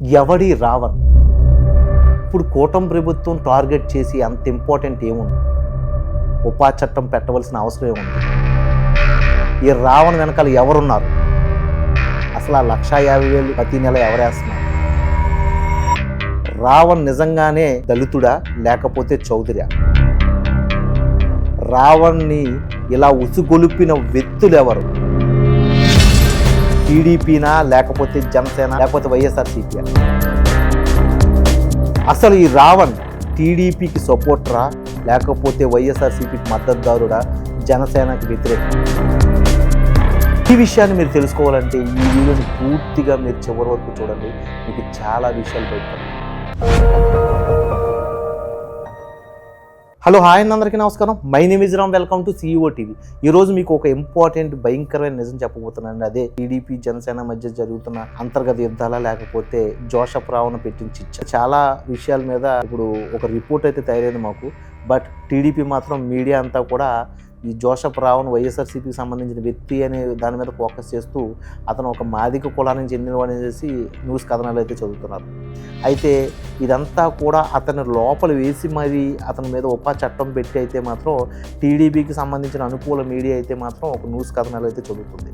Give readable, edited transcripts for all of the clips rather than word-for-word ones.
ఎవడి రావణ్ ఇప్పుడు కూటమి ప్రభుత్వం టార్గెట్ చేసి అంత ఇంపార్టెంట్ ఏముంది? ఉపా చట్టం పెట్టవలసిన అవసరం ఏముంది? ఈ రావణ్ వెనకాల ఎవరున్నారు? అసలు ఆ 1,50,000 ప్రతి నెల ఎవరేస్తున్నారు? రావణ్ నిజంగానే దళితుడా లేకపోతే చౌదరియా? రావణ్ని ఇలా ఉసుగొలిపిన వ్యక్తులు ఎవరు? టీడీపీనా లేకపోతే జనసేన లేకపోతే వైఎస్ఆర్సీపీ? అసలు ఈ రావణ్ టీడీపీకి సపోర్టరా లేకపోతే వైఎస్ఆర్సీపీకి మద్దతుదారుడా, జనసేనకి వ్యతిరేకం? ఈ విషయాన్ని మీరు తెలుసుకోవాలంటే ఈ వీడియోని పూర్తిగా మీరు చివరి వరకు చూడండి. మీకు చాలా విషయాలు బయటపడతాయి. హలో, హాయ్ అందరికీ నమస్కారం. My name is Ram. Welcome to CEO TV. ఈరోజు మీకు ఒక ఇంపార్టెంట్ భయంకరమైన నిజం చెప్పబోతున్నాను. అదే టీడీపీ జనసేన మధ్య జరుగుతున్న అంతర్గత యుద్ధాల లేకపోతే జోసఫ్ రావును పెట్టిన చిచ్చ. చాలా విషయాల మీద ఇప్పుడు ఒక రిపోర్ట్ అయితే తయారైంది మాకు. బట్ టీడీపీ మాత్రం మీడియా అంతా కూడా ఈ జోసఫ్ రావును వైఎస్ఆర్సీపీకి సంబంధించిన వ్యక్తి అనే దాని మీద ఫోకస్ చేస్తూ అతను ఒక మాదిక కులానికి చెందినవాడు అనేసి న్యూస్ కథనాలు అయితే చదువుతున్నారు. అయితే ఇదంతా కూడా అతను లోపల వేసి మరి అతని మీద ఉపా చట్టం పెట్టి అయితే మాత్రం టీడీపీకి సంబంధించిన అనుకూల మీడియా అయితే మాత్రం ఒక న్యూస్ కథనాలు అయితే చదువుతుంది.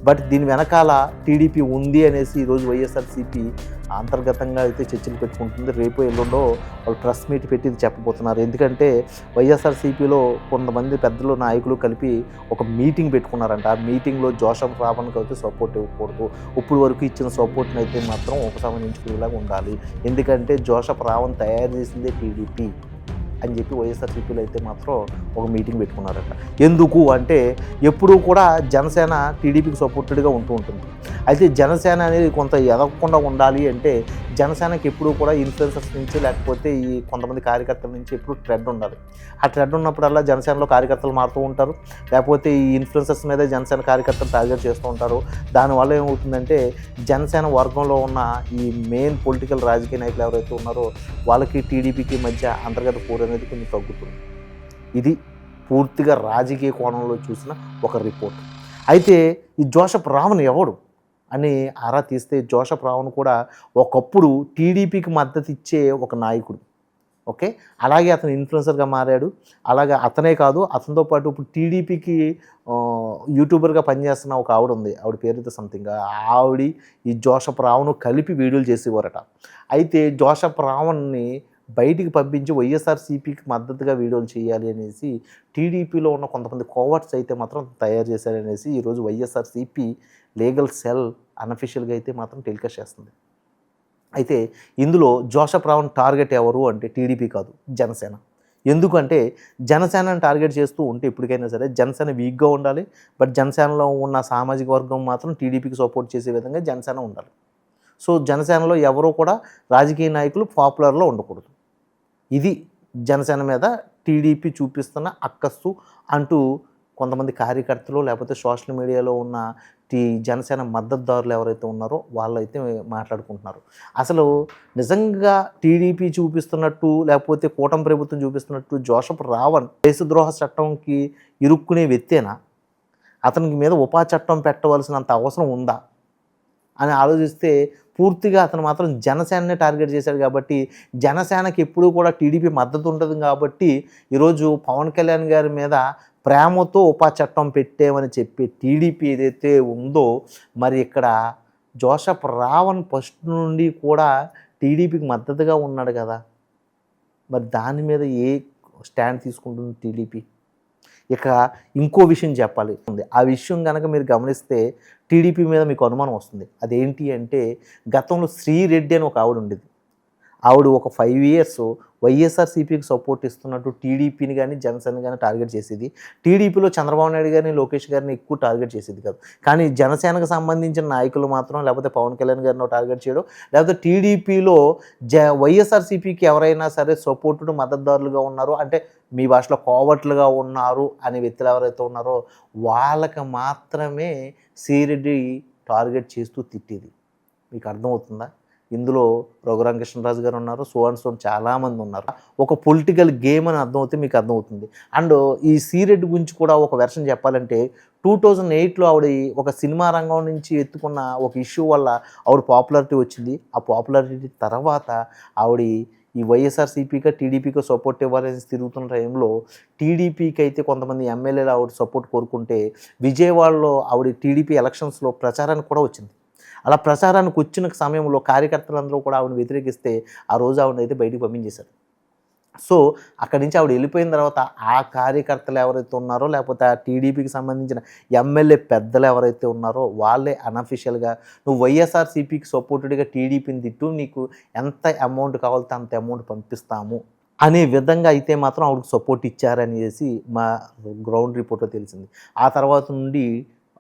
బట్ దీని వెనకాల టీడీపీ ఉంది అనేసి ఈరోజు వైఎస్ఆర్సీపీ అంతర్గతంగా అయితే చర్చలు పెట్టుకుంటుంది. రేపు ఎల్లుండో వాళ్ళు ప్రెస్ మీట్ పెట్టి చెప్పబోతున్నారు. ఎందుకంటే వైఎస్ఆర్సీపీలో కొంతమంది పెద్దలు నాయకులు కలిపి ఒక మీటింగ్ పెట్టుకున్నారంట. ఆ మీటింగ్లో జోసఫ్ రావణ్కి అయితే సపోర్ట్ ఇవ్వకూడదు, ఇప్పుడు వరకు ఇచ్చిన సపోర్ట్ని అయితే మాత్రం ఉపసంహరించుకునేలాగా ఉండాలి. ఎందుకంటే జోసఫ్ రావణ్ తయారు చేసిందే టీడీపీ అని చెప్పి వైఎస్ఆర్సీపీలో అయితే మాత్రం ఒక మీటింగ్ పెట్టుకున్నారట. ఎందుకు అంటే ఎప్పుడూ కూడా జనసేన టీడీపీకి సపోర్టెడ్గా ఉంటుంది. అయితే జనసేన అనేది కొంత ఎదగకుండా ఉండాలి అంటే జనసేనకి ఎప్పుడూ కూడా ఇన్ఫ్లుయెన్సర్స్ నుంచి లేకపోతే ఈ కొంతమంది కార్యకర్తల నుంచి ఎప్పుడు ట్రెండ్ ఉండాలి. ఆ ట్రెండ్ ఉన్నప్పుడల్లా జనసేనలో కార్యకర్తలు మారుతూ ఉంటారు, లేకపోతే ఈ ఇన్ఫ్లుయెన్సర్స్ మీద జనసేన కార్యకర్తలు టార్గెట్ చేస్తూ ఉంటారు. దానివల్ల ఏమవుతుందంటే జనసేన వర్గంలో ఉన్న ఈ మెయిన్ పొలిటికల్ రాజకీయ నాయకులు ఎవరైతే ఉన్నారో వాళ్ళకి టీడీపీకి మధ్య అంతర్గత పోరు అనేది కొంచెం తగ్గుతుంది. ఇది పూర్తిగా రాజకీయ కోణంలో చూసిన ఒక రిపోర్ట్. అయితే ఈ జోసఫ్ రావణ్ ఎవడు అని ఆరా తీస్తే జోసఫ్ రావణ్ కూడా ఒకప్పుడు టీడీపీకి మద్దతు ఇచ్చే ఒక నాయకుడు. ఓకే, అలాగే అతను ఇన్ఫ్లుయెన్సర్గా మారాడు. అలాగే అతనే కాదు, అతనితో పాటు ఇప్పుడు టీడీపీకి యూట్యూబర్గా పనిచేస్తున్న ఒక ఆవిడ ఉంది, ఆవిడ పేరుతో సంథింగ్. ఆవిడ ఈ జోసఫ్ రావణ్ కలిపి వీడియోలు చేసేవారట. అయితే జోసఫ్ రావణ్ని బయటికి పంపించి వైఎస్ఆర్సీపీకి మద్దతుగా వీడియోలు చేయాలి అనేసి టీడీపీలో ఉన్న కొంతమంది కోవర్ట్స్ అయితే మాత్రం తయారు చేశారనేసి ఈరోజు వైఎస్ఆర్సీపీ లీగల్ సెల్ అన్అఫిషియల్గా అయితే మాత్రం టెలికాస్ట్ చేస్తుంది. అయితే ఇందులో జోసఫ్ రావణ్ టార్గెట్ ఎవరు అంటే టీడీపీ కాదు, జనసేన. ఎందుకంటే జనసేనని టార్గెట్ చేస్తూ ఉంటే ఎప్పటికైనా సరే జనసేన వీక్గా ఉండాలి. బట్ జనసేనలో ఉన్న సామాజిక వర్గం మాత్రం టీడీపీకి సపోర్ట్ చేసే విధంగా జనసేన ఉండాలి. సో జనసేనలో ఎవరో కూడా రాజకీయ నాయకులు పాపులర్లో ఉండకూడదు. ఇది జనసేన మీద టీడీపీ చూపిస్తున్న అక్కస్సు అంటూ కొంతమంది కార్యకర్తలు లేకపోతే సోషల్ మీడియాలో ఉన్న జనసేన మద్దతుదారులు ఎవరైతే ఉన్నారో వాళ్ళైతే మాట్లాడుకుంటున్నారు. అసలు నిజంగా టీడీపీ చూపిస్తున్నట్టు లేకపోతే కూటమి ప్రభుత్వం చూపిస్తున్నట్టు జోసఫ్ రావణ్ దేశద్రోహ చట్టంకి ఇరుక్కునే వ్యక్తేనా? అతనికి మీద ఉపా చట్టం పెట్టవలసినంత అవసరం ఉందా అని ఆలోచిస్తే పూర్తిగా అతను మాత్రం జనసేననే టార్గెట్ చేశాడు. కాబట్టి జనసేనకి ఎప్పుడూ కూడా టీడీపీ మద్దతు ఉంటుంది. కాబట్టి ఈరోజు పవన్ కళ్యాణ్ గారి మీద ప్రేమతో ఉపా చట్టం పెట్టేమని చెప్పి టీడీపీ ఏదైతే ఉందో, మరి ఇక్కడ జోసఫ్ రావణ్ ఫస్ట్ నుండి కూడా టీడీపీకి మద్దతుగా ఉన్నాడు కదా, మరి దాని మీద ఏ స్టాండ్ తీసుకుంటుంది టీడీపీ? ఇక ఇంకో విషయం చెప్పాలి. ఆ విషయం కనుక మీరు గమనిస్తే టీడీపీ మీద మీకు అనుమానం వస్తుంది. అదేంటి అంటే గతంలో శ్రీరెడ్డి అని ఒక ఆవిడ ఉండేది. ఆవిడ ఒక 5 years వైఎస్ఆర్సీపీకి సపోర్ట్ ఇస్తున్నట్టు టీడీపీని కానీ జనసేన కానీ టార్గెట్ చేసేది. టీడీపీలో చంద్రబాబు నాయుడు గారిని లోకేష్ గారిని ఎక్కువ టార్గెట్ చేసేది కాదు. కానీ జనసేనకు సంబంధించిన నాయకులు మాత్రం లేకపోతే పవన్ కళ్యాణ్ గారిని టార్గెట్ చేయడం, లేకపోతే టీడీపీలో వైఎస్ఆర్సీపీకి ఎవరైనా సరే సపోర్టుడు మద్దతుదారులుగా ఉన్నారు అంటే మీ భాషలో కోవట్లుగా ఉన్నారు అనే వ్యక్తులు ఎవరైతే ఉన్నారో వాళ్ళకి మాత్రమే శ్రీరెడ్డి టార్గెట్ చేస్తూ తిట్టేది. మీకు అర్థమవుతుందా? ఇందులో రఘురామకృష్ణరాజు గారు ఉన్నారు, సో అండ్ సో చాలామంది ఉన్నారు. ఒక పొలిటికల్ గేమ్ అని అర్థమవుతే మీకు అర్థమవుతుంది. అండ్ ఈ సీరెడ్డి గురించి కూడా ఒక వెర్షన్ చెప్పాలంటే 2008లో ఆవిడ ఒక సినిమా రంగం నుంచి ఎత్తుకున్న ఒక ఇష్యూ వల్ల ఆవిడ పాపులారిటీ వచ్చింది. ఆ పాపులారిటీ తర్వాత ఆవిడ ఈ వైఎస్ఆర్సీపీగా టీడీపీకి సపోర్ట్ ఇవ్వాలని తిరుగుతున్న టైంలో టీడీపీకి అయితే కొంతమంది ఎమ్మెల్యేలు ఆవిడ సపోర్ట్ కోరుకుంటే విజయవాడలో ఆవిడ టీడీపీ ఎలక్షన్స్లో ప్రచారానికి కూడా వచ్చింది. అలా ప్రచారానికి వచ్చిన సమయంలో కార్యకర్తలందరూ కూడా ఆవిడని వ్యతిరేకిస్తే ఆ రోజు ఆవిడనైతే బయటికి పంపించేశారు. సో అక్కడి నుంచి ఆవిడ వెళ్ళిపోయిన తర్వాత ఆ కార్యకర్తలు ఎవరైతే ఉన్నారో లేకపోతే ఆ టీడీపీకి సంబంధించిన ఎమ్మెల్యే పెద్దలు ఎవరైతే ఉన్నారో వాళ్ళే అన్అఫిషియల్గా నువ్వు వైఎస్ఆర్సీపీకి సపోర్టెడ్గా టీడీపీని తిట్టు, నీకు ఎంత అమౌంట్ కావాలితే అంత అమౌంట్ పంపిస్తాము అనే విధంగా అయితే మాత్రం ఆవిడకి సపోర్ట్ ఇచ్చారనేసి మా గ్రౌండ్ రిపోర్ట్లో తెలిసింది. ఆ తర్వాత నుండి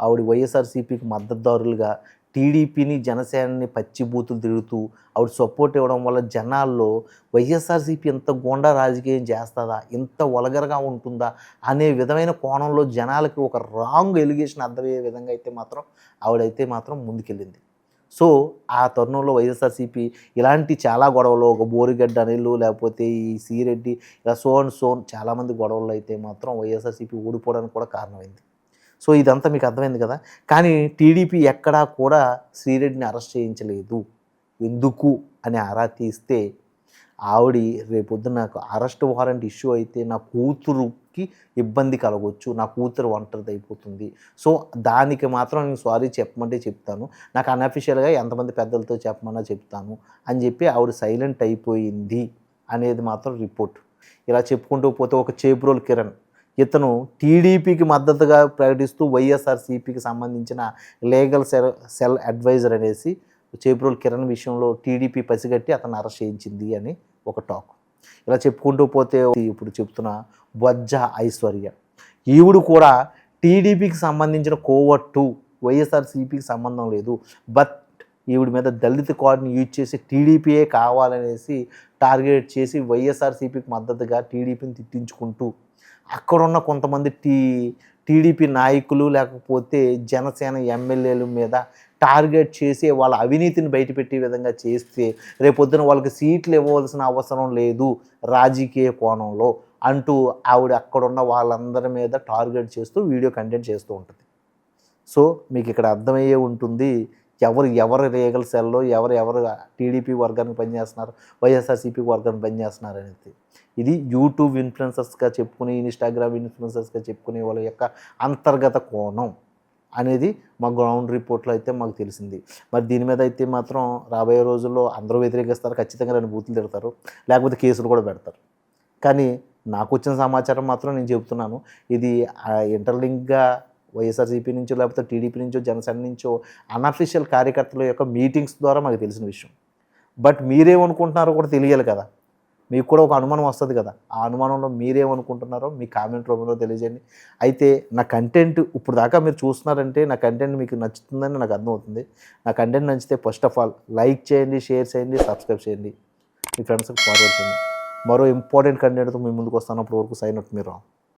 ఆవిడ వైఎస్ఆర్సీపీకి మద్దతుదారులుగా టీడీపీని జనసేనని పచ్చిబూతులు తిరుగుతూ ఆవిడ సపోర్ట్ ఇవ్వడం వల్ల జనాల్లో వైఎస్ఆర్సీపీ ఇంత గోండా రాజకీయం చేస్తుందా, ఇంత వల్గర్గా ఉంటుందా అనే విధమైన కోణంలో జనాలకి ఒక రాంగ్ ఎలిగేషన్ అర్థమయ్యే విధంగా అయితే మాత్రం ఆవిడైతే మాత్రం ముందుకెళ్ళింది. సో ఆ తరుణంలో వైఎస్ఆర్సీపీ ఇలాంటి చాలా గొడవలు, ఒక బోరిగడ్డ అనిలు లేకపోతే ఈ సీరెడ్డి ఇలా సో అండ్ సో చాలామంది గొడవలు అయితే మాత్రం వైఎస్ఆర్సీపీ ఓడిపోవడానికి కూడా కారణమైంది. సో ఇదంతా మీకు అర్థమైంది కదా. కానీ టీడీపీ ఎక్కడా కూడా శ్రీరెడ్డిని అరెస్ట్ చేయించలేదు. ఎందుకు అని ఆరా తీస్తే ఆవిడ రేపొద్దున నాకు అరెస్ట్ వారెంట్ ఇష్యూ అయితే నా కూతురుకి ఇబ్బంది కలగవచ్చు, నా కూతురు ఒంటరిది అయిపోతుంది. సో దానికి మాత్రం నేను సారీ చెప్పమంటే చెప్తాను, నాకు అన్అఫిషియల్గా ఎంతమంది పెద్దలతో చెప్పమన్నా చెప్తాను అని చెప్పి ఆవిడ సైలెంట్ అయిపోయింది అనేది మాత్రం రిపోర్ట్. ఇలా చెప్పుకుంటూ పోతే ఒక చేబ్రోలు కిరణ్ ఇతను టీడీపీకి మద్దతుగా ప్రకటిస్తూ వైఎస్ఆర్సీపీకి సంబంధించిన లీగల్ సెల్ అడ్వైజర్ అనేసి చేబ్రోలు కిరణ్ విషయంలో టీడీపీ పసిగట్టి అతను అరెస్ట్ చేయించింది అని ఒక టాక్. ఇలా చెప్పుకుంటూ పోతే ఇప్పుడు చెప్తున్న బొజ్జ ఐశ్వర్య, ఈవిడు కూడా టీడీపీకి సంబంధించిన కోవట్టు, వైఎస్ఆర్సీపీకి సంబంధం లేదు, బట్ ఈవిడ మీద దళిత కార్డుని యూజ్ చేసి టీడీపీయే కావాలనేసి టార్గెట్ చేసి వైఎస్ఆర్సీపీకి మద్దతుగా టీడీపీని తిట్టించుకుంటూ అక్కడున్న కొంతమంది టీడీపీ నాయకులు లేకపోతే జనసేన ఎమ్మెల్యేల మీద టార్గెట్ చేసి వాళ్ళ అవినీతిని బయటపెట్టే విధంగా చేస్తే రేపొద్దున వాళ్ళకి సీట్లు ఇవ్వవలసిన అవసరం లేదు రాజకీయ కోణంలో అంటూ ఆవిడ అక్కడున్న వాళ్ళందరి మీద టార్గెట్ చేస్తూ వీడియో కంటెంట్ చేస్తూ ఉంటుంది. సో మీకు ఇక్కడ అర్థమయ్యే ఉంటుంది ఎవరు లీగల్ సెల్లో ఎవరు టీడీపీ వర్గానికి పనిచేస్తున్నారు, వైఎస్ఆర్సీపీ వర్గానికి పనిచేస్తున్నారు అనేది. ఇది యూట్యూబ్ ఇన్ఫ్లుయెన్సర్స్గా చెప్పుకుని, ఇన్స్టాగ్రామ్ ఇన్ఫ్లుయెన్సర్స్గా చెప్పుకునే వాళ్ళ యొక్క అంతర్గత కోణం అనేది మా గ్రౌండ్ రిపోర్ట్లో అయితే మాకు తెలిసింది. మరి దీని మీద అయితే మాత్రం రాబోయే రోజుల్లో అందరూ వ్యతిరేకిస్తారు, ఖచ్చితంగా నన్ను బూతులు తిడతారు, లేకపోతే కేసులు కూడా పెడతారు. కానీ నాకు వచ్చిన సమాచారం మాత్రం నేను చెబుతున్నాను, ఇది ఇంటర్లింక్గా వైఎస్ఆర్సీపీ నుంచో లేకపోతే టీడీపీ నుంచో జనసేన నుంచో అన్అఫిషియల్ కార్యకర్తల యొక్క మీటింగ్స్ ద్వారా మాకు తెలిసిన విషయం. బట్ మీరేమనుకుంటున్నారో కూడా తెలియాలి కదా, మీకు కూడా ఒక అనుమానం వస్తుంది కదా. ఆ అనుమానంలో మీరేమనుకుంటున్నారో మీ కామెంట్ రూపంలో తెలియజేయండి. అయితే నా కంటెంట్ ఇప్పుడు దాకా మీరు చూస్తున్నారంటే నా కంటెంట్ మీకు నచ్చుతుందని నాకు అర్థమవుతుంది. నా కంటెంట్ నచ్చితే ఫస్ట్ ఆఫ్ ఆల్ లైక్ చేయండి, షేర్ చేయండి, సబ్స్క్రైబ్ చేయండి, మీ ఫ్రెండ్స్కి ఫార్వర్డ్ చేయండి. మరో ఇంపార్టెంట్ కంటెంట్తో మీ ముందుకు వస్తాను. అప్పటి వరకు సైన్ అవుట్ మీరు.